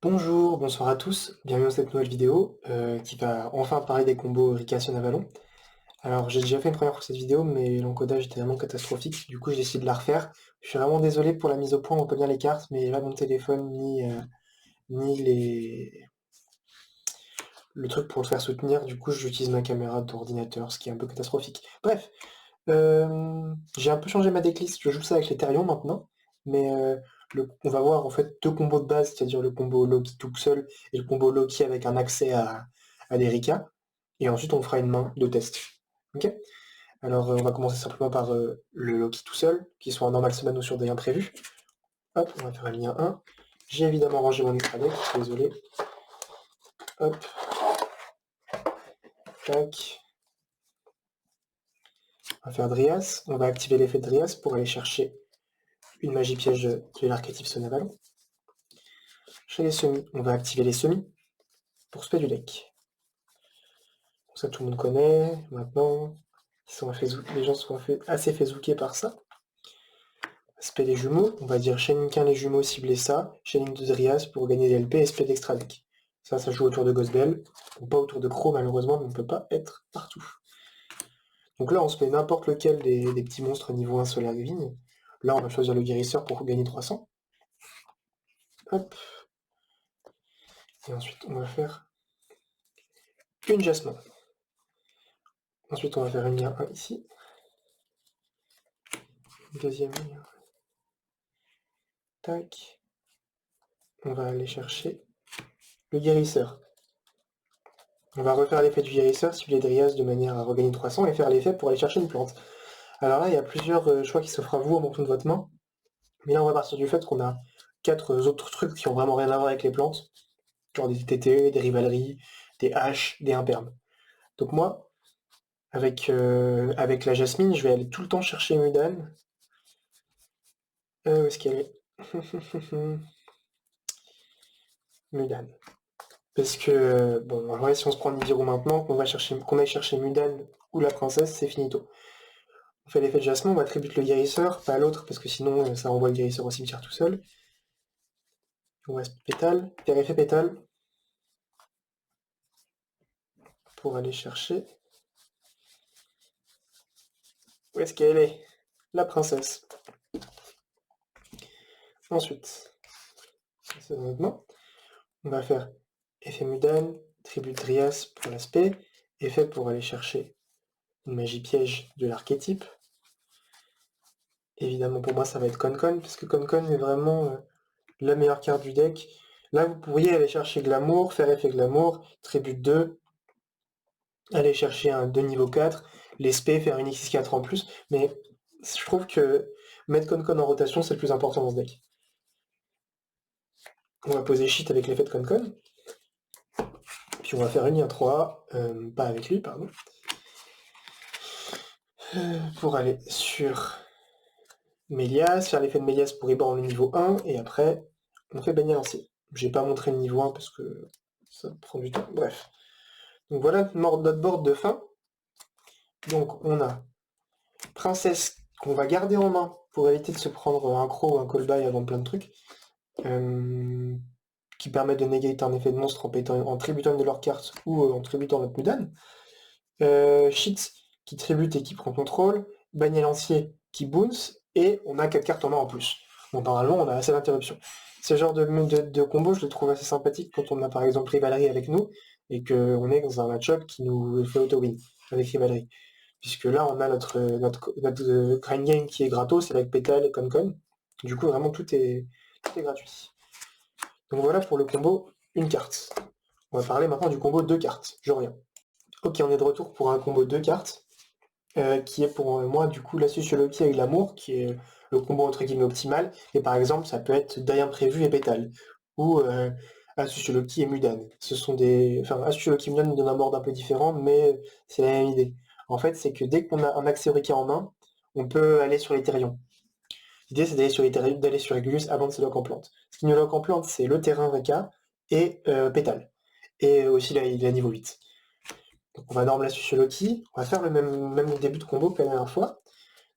Bonjour, bonsoir à tous, bienvenue dans cette nouvelle vidéo qui va enfin parler des combos Ricassion-Avalon. Alors j'ai déjà fait une première fois cette vidéo mais l'encodage était vraiment catastrophique, du coup j'ai décidé de la refaire. Je suis vraiment désolé pour la mise au point, on voit pas bien les cartes, mais là mon téléphone ni le truc pour le faire soutenir, du coup j'utilise ma caméra d'ordinateur, ce qui est un peu catastrophique. Bref, j'ai un peu changé ma decklist, je joue ça avec l'Ethereum maintenant, mais on va voir en fait deux combos de base, c'est-à-dire le combo Loki tout seul et le combo Loki avec un accès à des Rika, et ensuite on fera une main de test. Ok. Alors on va commencer simplement par le Loki tout seul, qui soit en normal semaine ou sur des imprévus. Hop, on va faire un lien 1. J'ai évidemment rangé mon extra deck, désolé. Hop, tac. On va faire Dryas, on va activer l'effet de Dryas pour aller chercher une magie piège de l'archétype Sonaval. Chez les semis, on va activer les semis pour spé du deck. Donc ça tout le monde connaît, maintenant, les gens sont assez fait par ça. Spé les jumeaux, on va dire Sheninkin les jumeaux cibler ça, Shenin de Dryas pour gagner des LP et spé d'extra deck. Ça joue autour de Ghostbell, ou pas autour de Crow malheureusement, mais on peut pas être partout. Donc là on se met n'importe lequel des petits monstres niveau 1 Solar Vigne. Là on va choisir le guérisseur pour gagner 300. Hop. Et ensuite on va faire une Jasmine. Ensuite on va faire une lien 1 ici. Deuxième lien. Tac. On va aller chercher le guérisseur. On va refaire l'effet du guérisseur, cibler Dryas de manière à regagner 300 et faire l'effet pour aller chercher une plante. Alors là, il y a plusieurs choix qui s'offrent à vous en fonction de votre main. Mais là, on va partir du fait qu'on a 4 autres trucs qui ont vraiment rien à voir avec les plantes. Genre des TT, des rivaleries, des haches, des impermes. Donc moi, avec la Jasmine, je vais aller tout le temps chercher Mudan. Où est-ce qu'elle est, Mudan. Parce que, bon, ouais, si on se prend Nibiru maintenant, qu'on aille chercher Mudan ou la princesse, c'est finito. On fait l'effet de Jasmine, on attribue le guérisseur, pas l'autre, parce que sinon ça renvoie le guérisseur au cimetière tout seul. On reste pétale, faire effet pétale, pour aller chercher... Où est-ce qu'elle est? La princesse. Ensuite, c'est dans notre main. On va faire effet Mudan, tribut de Dryas pour l'aspect, effet pour aller chercher une magie piège de l'archétype. Évidemment pour moi ça va être Concon, parce que Concon est vraiment la meilleure carte du deck. Là vous pourriez aller chercher Glamour, faire effet Glamour, tribut 2, aller chercher un 2 niveau 4, l'espé, faire une X4 en plus, mais je trouve que mettre Concon en rotation c'est le plus important dans ce deck. On va poser Shit avec l'effet de Concon. Puis on va faire une lien 3, pas avec lui, pardon. Pour aller sur Mélias, faire l'effet de Mélias pour reborn le niveau 1, et après, on fait baigner lancier. J'ai pas montré le niveau 1 parce que ça prend du temps, bref. Donc voilà notre board de fin. Donc on a Princesse qu'on va garder en main pour éviter de se prendre un croc ou un call-by avant plein de trucs. Qui permet de negate un effet de monstre en tributant de leur carte ou en tributant notre Mudan. Shit qui tribute et qui prend contrôle. Bagnel lancier qui bounce. Et on a 4 cartes en main en plus. Donc normalement on a assez d'interruptions. Ce genre de combo je le trouve assez sympathique quand on a par exemple Rivalerie avec nous et qu'on est dans un match-up qui nous fait auto-win avec Rivalerie. Puisque là on a notre grind game qui est gratos avec Petal et Concon. Du coup vraiment tout est gratuit. Donc voilà pour le combo une carte. On va parler maintenant du combo 2 cartes. Je reviens. Ok, on est de retour pour un combo 2 cartes, qui est pour moi du coup la sociologie avec l'amour, qui est le combo entre guillemets optimal. Et par exemple, ça peut être d'imprévu et pétale. Ou Sociologie et Mudan. Ce sont des. Enfin, Sociologie et Mudan nous donnent un board un peu différent, mais c'est la même idée. En fait, c'est que dès qu'on a un accès Rika en main, on peut aller sur l'Ethereum. L'idée c'est d'aller sur Regulus avant de se lock en plante. Ce qui nous lock en plante, c'est le terrain Rika et pétale. Et aussi la niveau 8. Donc on va norme la Sociologie, on va faire le même début de combo que la dernière fois.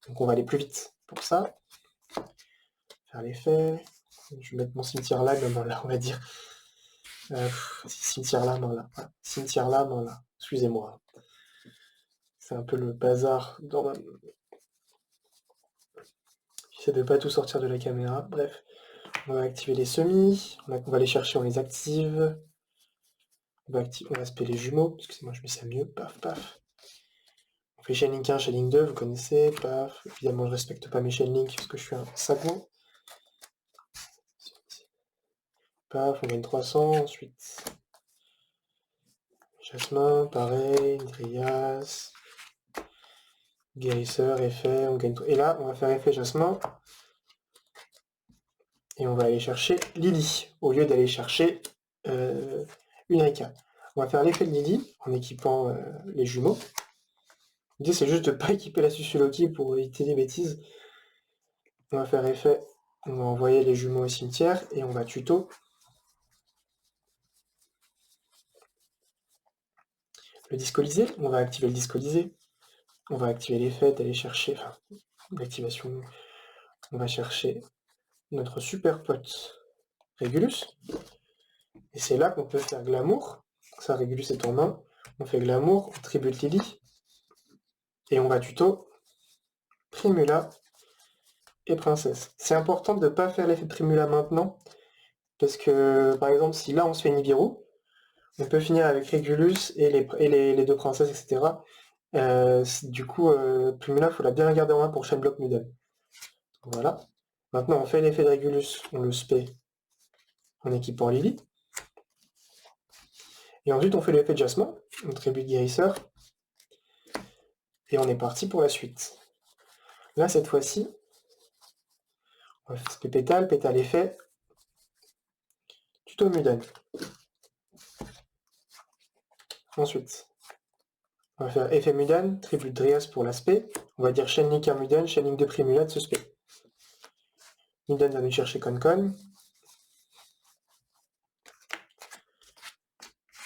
Donc on va aller plus vite pour ça. Faire l'effet. Je vais mettre mon cimetière là, même là on va dire. Cimetière là, main là. Voilà. Cimetière là, main là. Excusez-moi. C'est un peu le bazar dans ma... J'essaie de pas tout sortir de la caméra. Bref. On va activer les semis. On va les chercher, on les active. On va spé les jumeaux. Excusez-moi, je mets ça mieux. Paf, paf. On fait chain link 1, chain link 2, vous connaissez. Paf. Évidemment, je respecte pas mes chain link parce que je suis un sagouin. Paf, on gagne 300. Ensuite, Jasmin, pareil. Dryas. Guérisseur, effet, on gagne... Et là, on va faire effet Jasmin. Et on va aller chercher Lily, au lieu d'aller chercher une Rika. On va faire l'effet de Lily en équipant les jumeaux. L'idée, c'est juste de ne pas équiper la Susuloki pour éviter les bêtises. On va faire effet, on va envoyer les jumeaux au cimetière et on va tuto. Le discolisé, on va activer le discolisé. On va activer l'effet d'aller chercher, enfin, l'activation, on va chercher notre super pote Régulus. Et c'est là qu'on peut faire Glamour. Ça, Régulus est en main. On fait Glamour, on tribute Lily. Et on va tuto Primula et Princesse. C'est important de ne pas faire l'effet de Primula maintenant. Parce que, par exemple, si là on se fait Nibiru, on peut finir avec Régulus et les deux princesses, etc. Du coup, Primula, il faut la bien garder en main pour chain block Mudan. Voilà. Maintenant, on fait l'effet de Régulus, on le spé en équipant Lily. Et ensuite, on fait l'effet de Jasmin, on tribute Guérisseur. Et on est parti pour la suite. Là, cette fois-ci, on va faire pétale, pétale effet, tuto Mudan. Ensuite, on va faire effet Mudan, tribute Dryas pour l'aspect. On va dire chain link 1 Mudan, chain link 2 Primula de ce spé. Mudan va nous chercher Concon.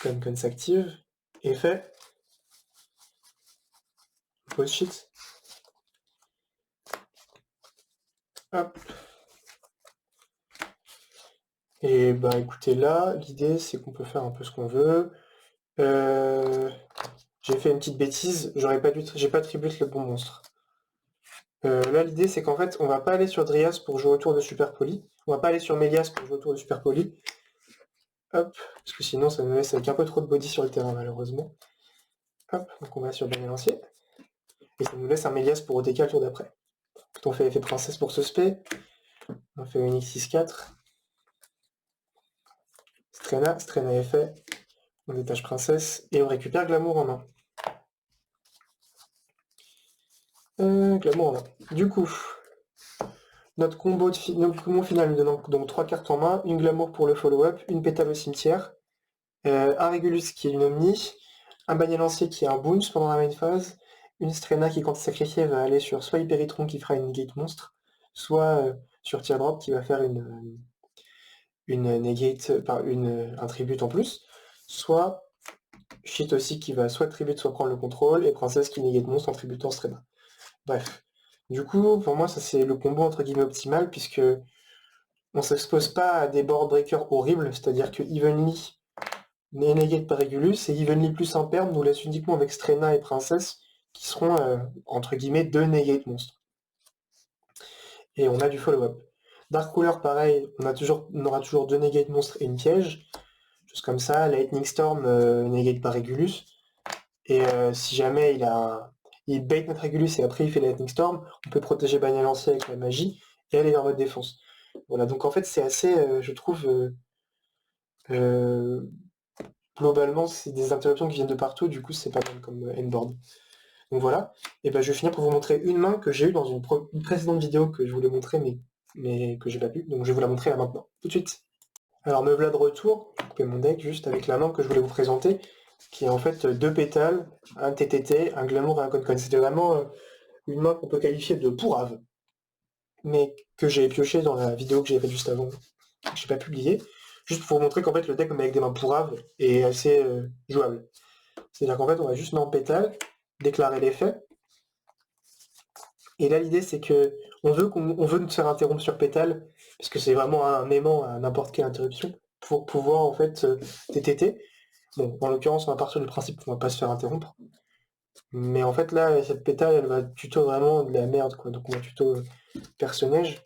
Concon s'active. Effet. Pause shit. Hop. Et bah écoutez, là, l'idée c'est qu'on peut faire un peu ce qu'on veut. J'ai fait une petite bêtise, j'ai pas tribute le bon monstre. Là l'idée c'est qu'en fait on va pas aller sur Dryas pour jouer autour de Super Poly. On va pas aller sur Mélias pour jouer autour de Super Poly. Hop, parce que sinon ça nous laisse avec un peu trop de body sur le terrain malheureusement. Hop, donc on va sur Bannier Lancier. Et ça nous laisse un Mélias pour OTK le tour d'après. On fait effet princesse pour ce spé. On fait une X6-4. Strena effet. On détache princesse et on récupère Glamour en main. Glamour en main. Du coup, notre combo final nous donne donc 3 cartes en main, une Glamour pour le follow-up, une pétale au cimetière, un Régulus qui est une Omni, un Bannier Lancier qui est un Boons pendant la main phase, une Strena qui, quand est sacrifiée, va aller sur soit Hyperitron qui fera une negate monstre, soit sur Teardrop qui va faire une negate, un tribute en plus, soit Shit aussi qui va soit tribute soit prendre le contrôle, et Princesse qui negate monstre en tributant Strena. Bref. Du coup, pour moi, ça c'est le combo entre guillemets optimal, puisque on s'expose pas à des board breakers horribles, c'est-à-dire que Evenly n'est negate par Régulus, et Evenly plus Imperm nous laisse uniquement avec Strena et Princesse, qui seront entre guillemets deux negate monstres. Et on a du follow-up. Dark Cooler, pareil, on aura toujours deux negate monstres et une piège. Chose comme ça, Lightning Storm negate par Régulus. Et si jamais il bait notre Régulus et après il fait Lightning Storm, on peut protéger Bannier Lancier avec la magie et aller vers votre défense. Voilà, donc en fait c'est assez, je trouve, globalement c'est des interruptions qui viennent de partout, du coup c'est pas mal comme endboard. Donc voilà, et ben je vais finir pour vous montrer une main que j'ai eue dans une précédente vidéo que je voulais montrer mais que j'ai pas pu, donc je vais vous la montrer là maintenant, tout de suite. Alors me voilà de retour, je vais couper mon deck juste avec la main que je voulais vous présenter, qui est en fait deux pétales, un TTT, un Glamour et un Concon. C'était vraiment une main qu'on peut qualifier de pourrave, mais que j'ai pioché dans la vidéo que j'ai faite juste avant, que j'ai pas publié, juste pour vous montrer qu'en fait le deck avec des mains pourraves est assez jouable. C'est-à-dire qu'en fait on va juste mettre en pétale, déclarer l'effet, et là l'idée c'est que on veut nous faire interrompre sur pétale, parce que c'est vraiment un aimant à n'importe quelle interruption, pour pouvoir en fait TTT. Bon, en l'occurrence, on va partir du principe qu'on va pas se faire interrompre. Mais en fait là, cette pétale, elle va tuto vraiment de la merde, quoi. Donc on va tuto personnage.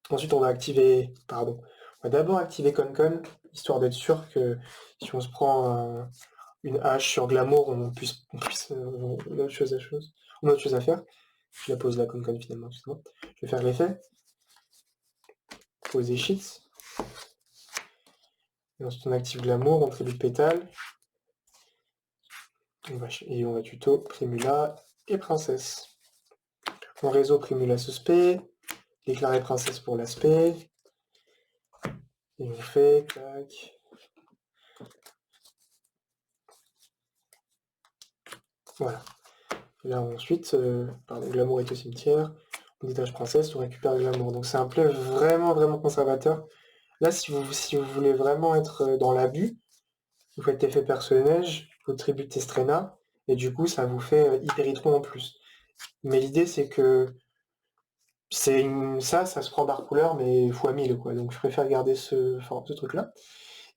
Ensuite, on va activer, pardon, on va d'abord activer Concon, histoire d'être sûr que si on se prend une hache sur Glamour, on puisse on a autre chose à faire. Je la pose là, Concon finalement, excusez-moi. Je vais faire l'effet. Poser Sheets. Et ensuite, on active Glamour, on tribute pétale. Et on va tuto Primula et Princesse. On réseau Primula suspect, déclarer Princesse pour l'aspect. Et on fait, tac. Voilà. Et là ensuite, Glamour est au cimetière, on détache Princesse, on récupère Glamour. Donc c'est un play vraiment vraiment conservateur. Là si vous voulez vraiment être dans l'abus, vous faites effet personnage, vous tributez Strena, et du coup ça vous fait Hyperitron en plus. Mais l'idée c'est que ça se prend barre couleur mais x 1000 quoi. Donc je préfère garder ce truc là.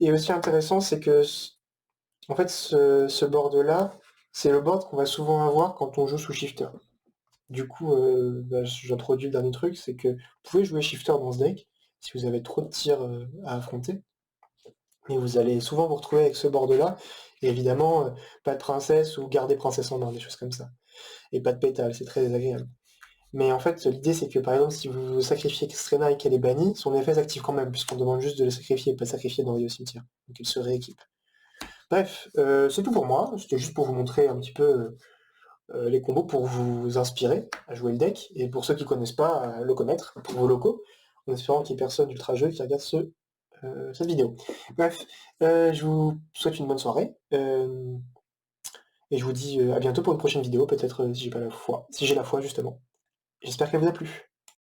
Et aussi intéressant c'est que en fait ce board là, c'est le board qu'on va souvent avoir quand on joue sous shifter. Du coup, j'introduis le dernier truc, c'est que vous pouvez jouer shifter dans ce deck si vous avez trop de tirs à affronter. Et vous allez souvent vous retrouver avec ce board-là. Et évidemment, pas de princesse ou garder princesse en main, des choses comme ça. Et pas de pétale, c'est très désagréable. Mais en fait, l'idée c'est que par exemple, si vous sacrifiez Xtrena et qu'elle est bannie, son effet s'active quand même, puisqu'on demande juste de la sacrifier et pas de sacrifier d'envoyer au cimetière. Donc elle se rééquipe. Bref, c'est tout pour moi. C'était juste pour vous montrer un petit peu les combos pour vous inspirer à jouer le deck, et pour ceux qui connaissent pas, à le connaître, pour vos locaux, en espérant qu'il y ait personne ultra jeu qui regarde cette vidéo. Bref, je vous souhaite une bonne soirée, et je vous dis à bientôt pour une prochaine vidéo, peut-être si j'ai la foi justement. J'espère qu'elle vous a plu.